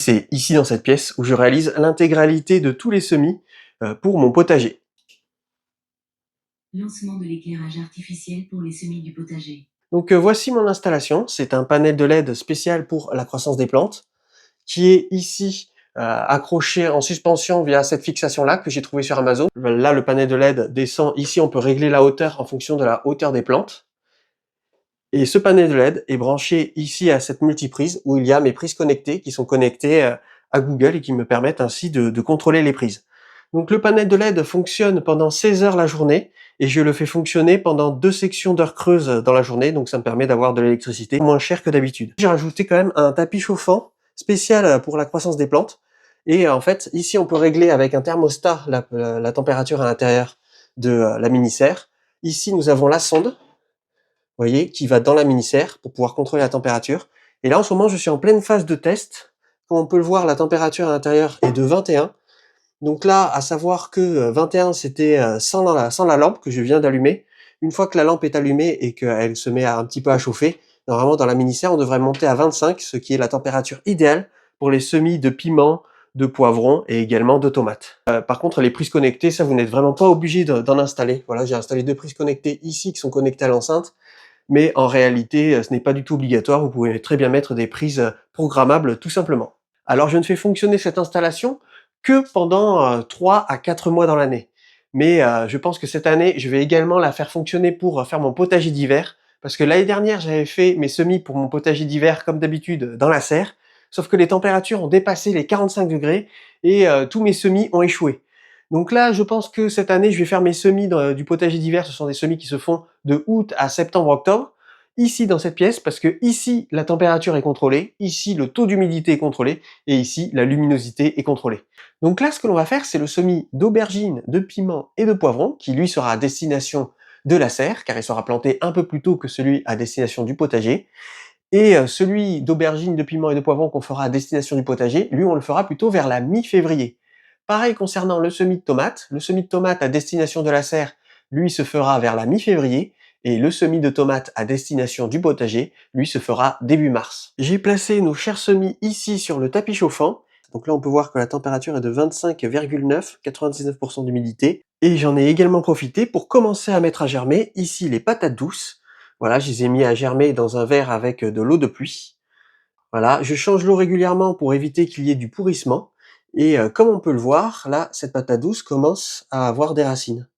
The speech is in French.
C'est ici dans cette pièce où je réalise l'intégralité de tous les semis pour mon potager. Lancement de l'éclairage artificiel pour les semis du potager. Donc voici mon installation, c'est un panel de LED spécial pour la croissance des plantes, qui est ici accroché en suspension via cette fixation-là que j'ai trouvé sur Amazon. Là, le panel de LED descend, ici on peut régler la hauteur en fonction de la hauteur des plantes. Et ce panel de LED est branché ici à cette multiprise où il y a mes prises connectées qui sont connectées à Google et qui me permettent ainsi de contrôler les prises. Donc le panel de LED fonctionne pendant 16 heures la journée et je le fais fonctionner pendant 2 sections d'heures creuses dans la journée, donc ça me permet d'avoir de l'électricité moins chère que d'habitude. J'ai rajouté quand même un tapis chauffant spécial pour la croissance des plantes et en fait ici on peut régler avec un thermostat la température à l'intérieur de la mini-serre. Ici nous avons la sonde, vous voyez, qui va dans la mini-serre pour pouvoir contrôler la température. Et là, en ce moment, je suis en pleine phase de test. Comme on peut le voir, la température à l'intérieur est de 21. Donc là, à savoir que 21, c'était sans la lampe que je viens d'allumer. Une fois que la lampe est allumée et qu'elle se met un petit peu à chauffer, normalement, dans la mini-serre, on devrait monter à 25, ce qui est la température idéale pour les semis de piments, de poivrons et également de tomates. Par contre, les prises connectées, ça, vous n'êtes vraiment pas obligé d'en installer. Voilà, j'ai installé 2 prises connectées ici qui sont connectées à l'enceinte. Mais en réalité, ce n'est pas du tout obligatoire, vous pouvez très bien mettre des prises programmables tout simplement. Alors je ne fais fonctionner cette installation que pendant 3 à 4 mois dans l'année. Mais je pense que cette année, je vais également la faire fonctionner pour faire mon potager d'hiver, parce que l'année dernière, j'avais fait mes semis pour mon potager d'hiver comme d'habitude dans la serre, sauf que les températures ont dépassé les 45 degrés et tous mes semis ont échoué. Donc là, je pense que cette année, je vais faire mes semis du potager d'hiver. Ce sont des semis qui se font de août à septembre-octobre, ici dans cette pièce, parce que ici, la température est contrôlée, ici, le taux d'humidité est contrôlé, et ici, la luminosité est contrôlée. Donc là, ce que l'on va faire, c'est le semis d'aubergines, de piments et de poivrons, qui lui sera à destination de la serre, car il sera planté un peu plus tôt que celui à destination du potager. Et celui d'aubergines, de piments et de poivrons qu'on fera à destination du potager, lui, on le fera plutôt vers la mi-février. Pareil concernant le semis de tomates. Le semis de tomates à destination de la serre, lui, se fera vers la mi-février. Et le semis de tomates à destination du potager, lui, se fera début mars. J'ai placé nos chers semis ici sur le tapis chauffant. Donc là, on peut voir que la température est de 25,9, 99% d'humidité. Et j'en ai également profité pour commencer à mettre à germer ici les patates douces. Voilà, je les ai mis à germer dans un verre avec de l'eau de pluie. Voilà, je change l'eau régulièrement pour éviter qu'il y ait du pourrissement. Et comme on peut le voir, là, cette patate douce commence à avoir des racines.